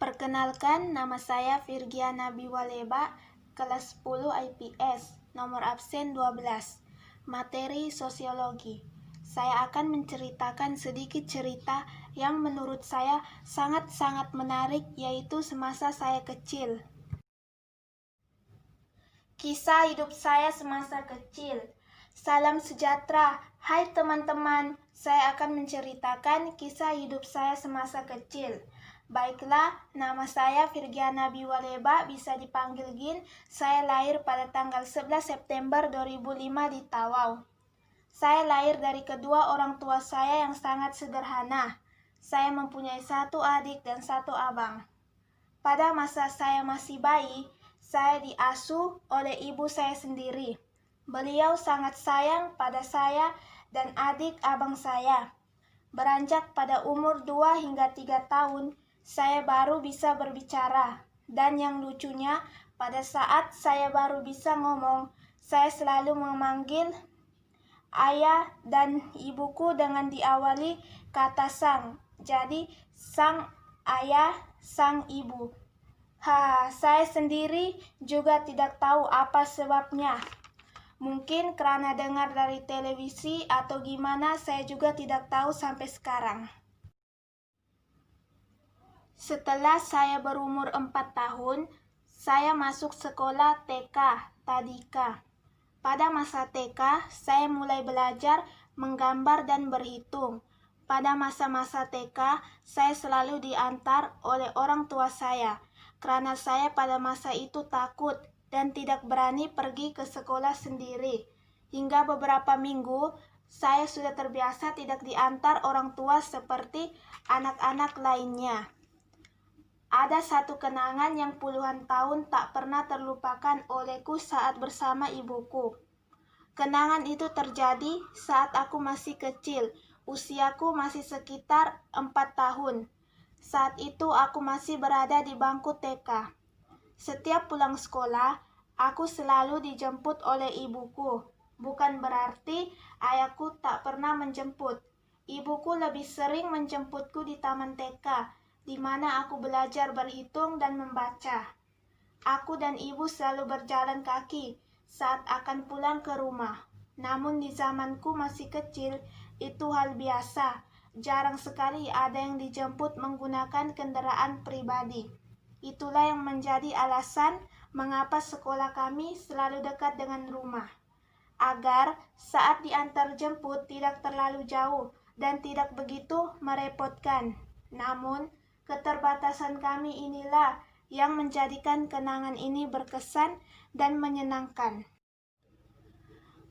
Perkenalkan, nama saya Virgiana Biwaleba, kelas 10 IPS, nomor absen 12, materi sosiologi. Saya akan menceritakan sedikit cerita yang menurut saya sangat-sangat menarik, yaitu semasa saya kecil. Kisah hidup saya semasa kecil. Salam sejahtera, hai teman-teman. Saya akan menceritakan kisah hidup saya semasa kecil. Baiklah, nama saya Virgiana Biwaleba, bisa dipanggil Gin. Saya lahir pada tanggal 11 September 2005 di Tawau. Saya lahir dari kedua orang tua saya yang sangat sederhana. Saya mempunyai satu adik dan satu abang. Pada masa saya masih bayi, saya diasuh oleh ibu saya sendiri. Beliau sangat sayang pada saya dan adik abang saya. Beranjak pada umur 2 hingga 3 tahun, saya baru bisa berbicara. Dan yang lucunya, pada saat saya baru bisa ngomong, saya selalu memanggil ayah dan ibuku dengan diawali kata sang. Jadi, sang ayah, sang ibu. Saya sendiri juga tidak tahu apa sebabnya. Mungkin karena dengar dari televisi atau gimana, saya juga tidak tahu sampai sekarang. Setelah saya berumur 4 tahun, saya masuk sekolah TK, Tadika. Pada masa TK, saya mulai belajar menggambar dan berhitung. Pada masa-masa TK, saya selalu diantar oleh orang tua saya, karena saya pada masa itu takut dan tidak berani pergi ke sekolah sendiri. Hingga beberapa minggu, saya sudah terbiasa tidak diantar orang tua seperti anak-anak lainnya. Ada satu kenangan yang puluhan tahun tak pernah terlupakan olehku saat bersama ibuku. Kenangan itu terjadi saat aku masih kecil, usiaku masih sekitar 4 tahun. Saat itu aku masih berada di bangku TK. Setiap pulang sekolah, aku selalu dijemput oleh ibuku. Bukan berarti ayahku tak pernah menjemput. Ibuku lebih sering menjemputku di taman TK, di mana aku belajar berhitung dan membaca. Aku dan ibu selalu berjalan kaki saat akan pulang ke rumah. Namun di zamanku masih kecil, itu hal biasa. Jarang sekali ada yang dijemput menggunakan kendaraan pribadi. Itulah yang menjadi alasan mengapa sekolah kami selalu dekat dengan rumah. Agar saat diantar jemput tidak terlalu jauh dan tidak begitu merepotkan. Namun, keterbatasan kami inilah yang menjadikan kenangan ini berkesan dan menyenangkan.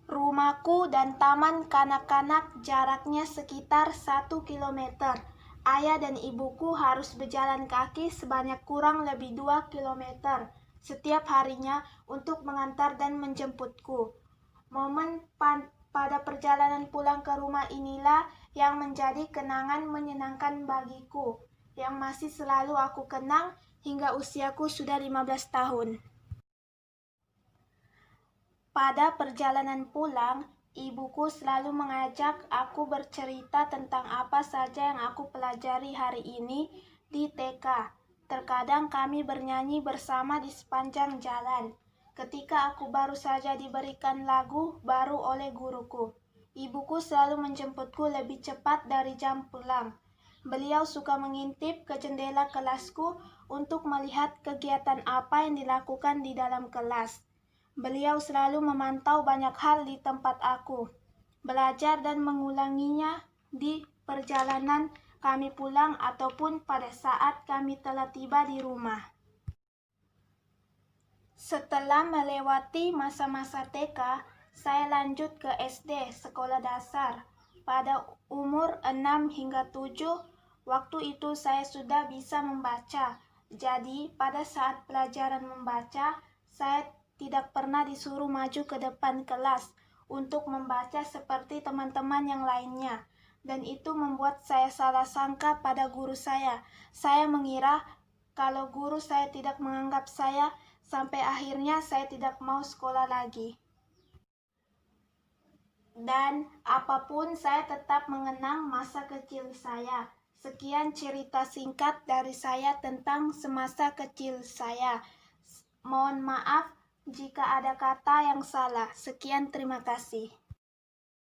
Rumahku dan taman kanak-kanak jaraknya sekitar 1 kilometer. Ayah dan ibuku harus berjalan kaki sebanyak kurang lebih 2 kilometer setiap harinya untuk mengantar dan menjemputku. Momen pada perjalanan pulang ke rumah inilah yang menjadi kenangan menyenangkan bagiku, yang masih selalu aku kenang hingga usiaku sudah 15 tahun. Pada perjalanan pulang, ibuku selalu mengajak aku bercerita tentang apa saja yang aku pelajari hari ini di TK. Terkadang kami bernyanyi bersama di sepanjang jalan. Ketika aku baru saja diberikan lagu baru oleh guruku, ibuku selalu menjemputku lebih cepat dari jam pulang. Beliau suka mengintip ke jendela kelasku untuk melihat kegiatan apa yang dilakukan di dalam kelas. Beliau selalu memantau banyak hal di tempat aku, belajar dan mengulanginya di perjalanan kami pulang ataupun pada saat kami telah tiba di rumah. Setelah melewati masa-masa TK, saya lanjut ke SD, sekolah dasar. Pada umur 6 hingga 7, waktu itu saya sudah bisa membaca. Jadi, pada saat pelajaran membaca, saya tidak pernah disuruh maju ke depan kelas untuk membaca seperti teman-teman yang lainnya. Dan itu membuat saya salah sangka pada guru saya. Saya mengira kalau guru saya tidak menganggap saya, sampai akhirnya saya tidak mau sekolah lagi. Dan apapun saya tetap mengenang masa kecil saya. Sekian cerita singkat dari saya tentang semasa kecil saya. Mohon maaf jika ada kata yang salah. Sekian, terima kasih.